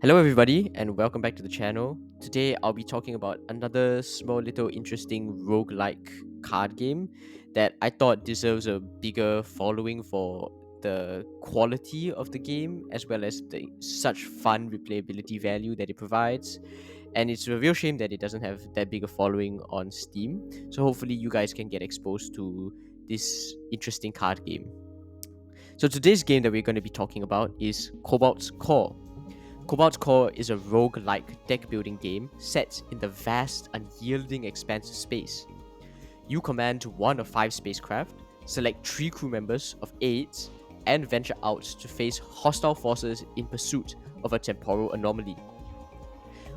Hello, everybody, and welcome back to the channel. Today, I'll be talking about another small, little, interesting roguelike card game that I thought deserves a bigger following for the quality of the game as well as the such fun replayability value that it provides. And it's a real shame that it doesn't have that big a following on Steam. So, hopefully, you guys can get exposed to this interesting card game. So, today's game that we're going to be talking about is Cobalt Core. Cobalt Core is a rogue-like deck building game set in the vast, unyielding expanse of space. You command one of five spacecraft, select three crew members of eight, and venture out to face hostile forces in pursuit of a temporal anomaly.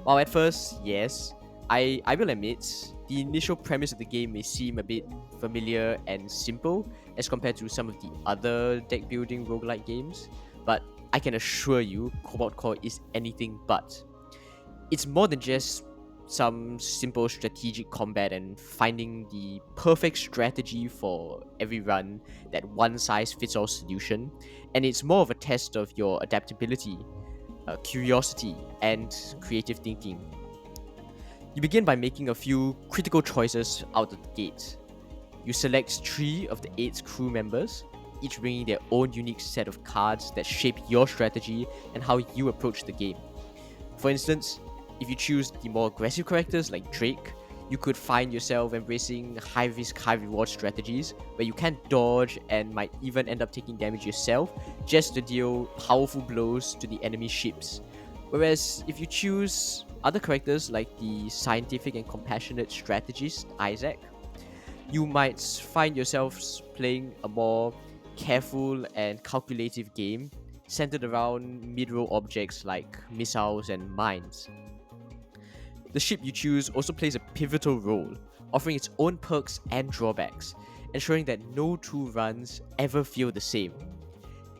While at first, yes, I will admit, the initial premise of the game may seem a bit familiar and simple as compared to some of the other deck building roguelike games, but I can assure you, Cobalt Core is anything but. It's more than just some simple strategic combat and finding the perfect strategy for every run, that one size fits all solution, and it's more of a test of your adaptability, curiosity, and creative thinking. You begin by making a few critical choices out of the gate. You select three of the eight crew members, each bringing their own unique set of cards that shape your strategy and how you approach the game. For instance, if you choose the more aggressive characters like Drake, you could find yourself embracing high risk, high reward strategies where you can dodge and might even end up taking damage yourself just to deal powerful blows to the enemy ships. Whereas if you choose other characters like the scientific and compassionate strategist Isaac, you might find yourselves playing a more careful and calculative game centered around mid-roll objects like missiles and mines. The ship you choose also plays a pivotal role, offering its own perks and drawbacks, ensuring that no two runs ever feel the same.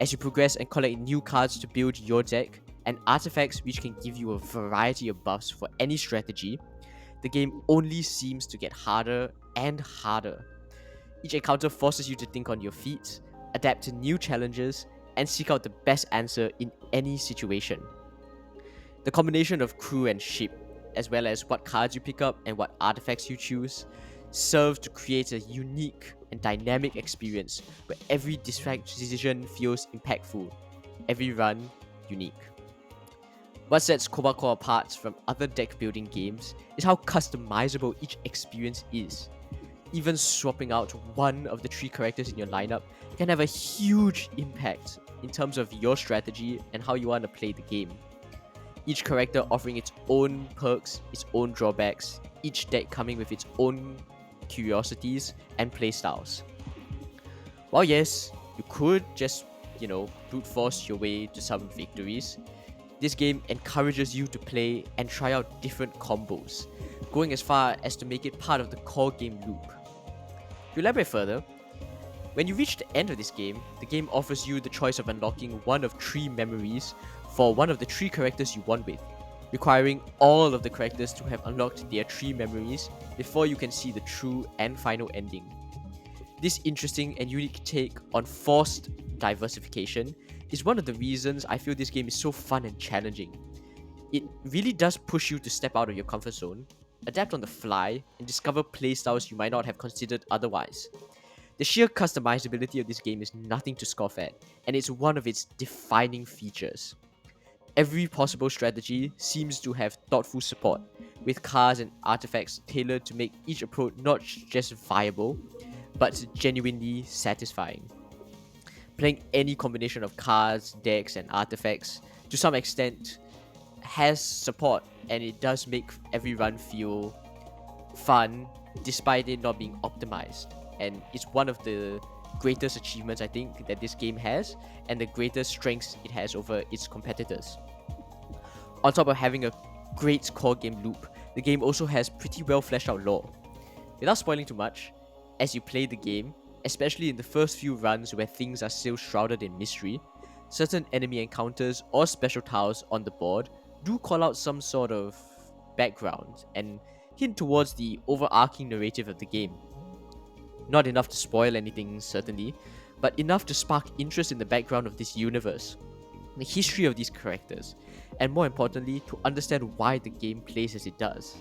As you progress and collect new cards to build your deck, and artifacts which can give you a variety of buffs for any strategy, the game only seems to get harder and harder. Each encounter forces you to think on your feet, adapt to new challenges, and seek out the best answer in any situation. The combination of crew and ship, as well as what cards you pick up and what artifacts you choose, serve to create a unique and dynamic experience where every decision feels impactful, every run unique. What sets Cobalt Core apart from other deck building games is how customizable each experience is. Even swapping out one of the three characters in your lineup can have a huge impact in terms of your strategy and how you want to play the game. Each character offering its own perks, its own drawbacks, each deck coming with its own curiosities and playstyles. While yes, you could just, brute force your way to some victories, this game encourages you to play and try out different combos, going as far as to make it part of the core game loop. To elaborate further, when you reach the end of this game, the game offers you the choice of unlocking one of three memories for one of the three characters you want with, requiring all of the characters to have unlocked their three memories before you can see the true and final ending. This interesting and unique take on forced diversification is one of the reasons I feel this game is so fun and challenging. It really does push you to step out of your comfort zone, adapt on the fly, and discover playstyles you might not have considered otherwise. The sheer customizability of this game is nothing to scoff at, and it's one of its defining features. Every possible strategy seems to have thoughtful support, with cards and artifacts tailored to make each approach not just viable, but genuinely satisfying. Playing any combination of cards, decks, and artifacts, to some extent, has support, and it does make every run feel fun despite it not being optimized. And it's one of the greatest achievements I think that this game has, and the greatest strengths it has over its competitors. On top of having a great core game loop, the game also has pretty well fleshed out lore. Without spoiling too much, as you play the game, especially in the first few runs where things are still shrouded in mystery, certain enemy encounters or special tiles on the board do call out some sort of background and hint towards the overarching narrative of the game. Not enough to spoil anything, certainly, but enough to spark interest in the background of this universe. the history of these characters, and more importantly, to understand why the game plays as it does.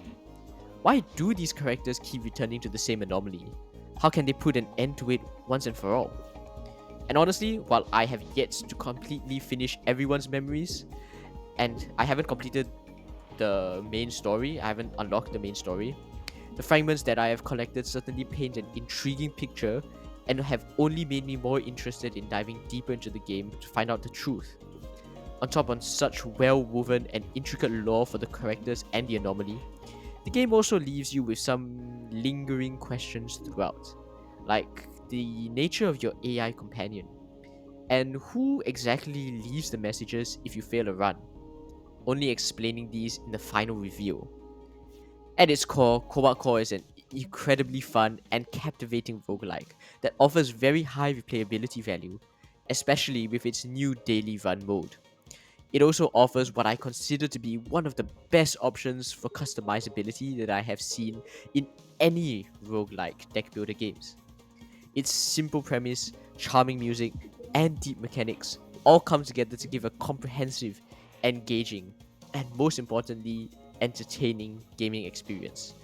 Why do these characters keep returning to the same anomaly? How can they put an end to it once and for all? And honestly, while I have yet to completely finish everyone's memories, and I haven't completed the main story, I haven't unlocked the main story, the fragments that I have collected certainly paint an intriguing picture and have only made me more interested in diving deeper into the game to find out the truth. On top of such well-woven and intricate lore for the characters and the anomaly, the game also leaves you with some lingering questions throughout, like the nature of your AI companion, and who exactly leaves the messages if you fail a run, only explaining these in the final reveal. At its core, Cobalt Core is an incredibly fun and captivating roguelike that offers very high replayability value, especially with its new daily run mode. It also offers what I consider to be one of the best options for customizability that I have seen in any roguelike deck builder games. Its simple premise, charming music, and deep mechanics all come together to give a comprehensive, engaging, and most importantly, entertaining gaming experience.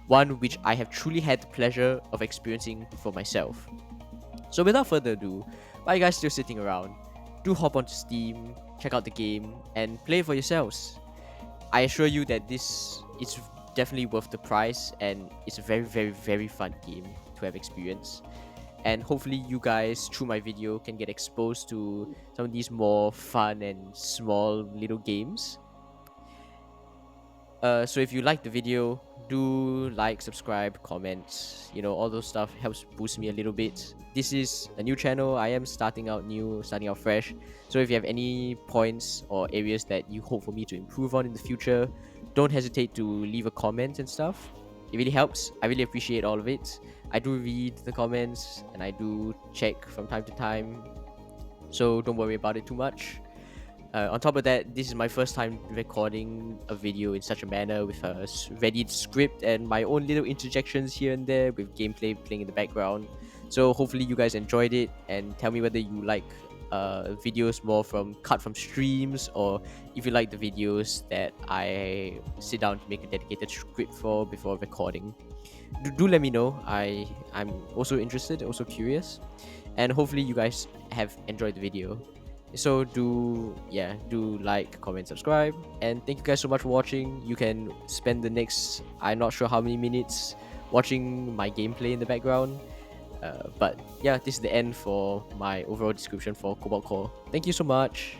One which I have truly had the pleasure of experiencing for myself. So without further ado, while you guys still sitting around, do hop onto Steam, check out the game, and play it for yourselves. I assure you that this is definitely worth the price, and it's a very, very, very fun game to have experienced. And hopefully you guys, through my video, can get exposed to some of these more fun and small little games. So if you like the video, do like, subscribe, comment, all those stuff helps boost me a little bit. This is a new channel. I am starting out new, starting out fresh. So if you have any points or areas that you hope for me to improve on in the future, don't hesitate to leave a comment and stuff. It really helps. I really appreciate all of it. I do read the comments and I do check from time to time. So don't worry about it too much. On top of that, this is my first time recording a video in such a manner with a ready script and my own little interjections here and there with gameplay playing in the background. So hopefully you guys enjoyed it, and tell me whether you like videos more from cut from streams, or if you like the videos that I sit down to make a dedicated script for before recording. Do let me know. I'm also interested, also curious, and hopefully you guys have enjoyed the video. So do like, comment, subscribe, and thank you guys so much for watching. You can spend the next, I'm not sure how many minutes, watching my gameplay in the background. But yeah, this is the end for my overall description for Cobalt Core. Thank you so much.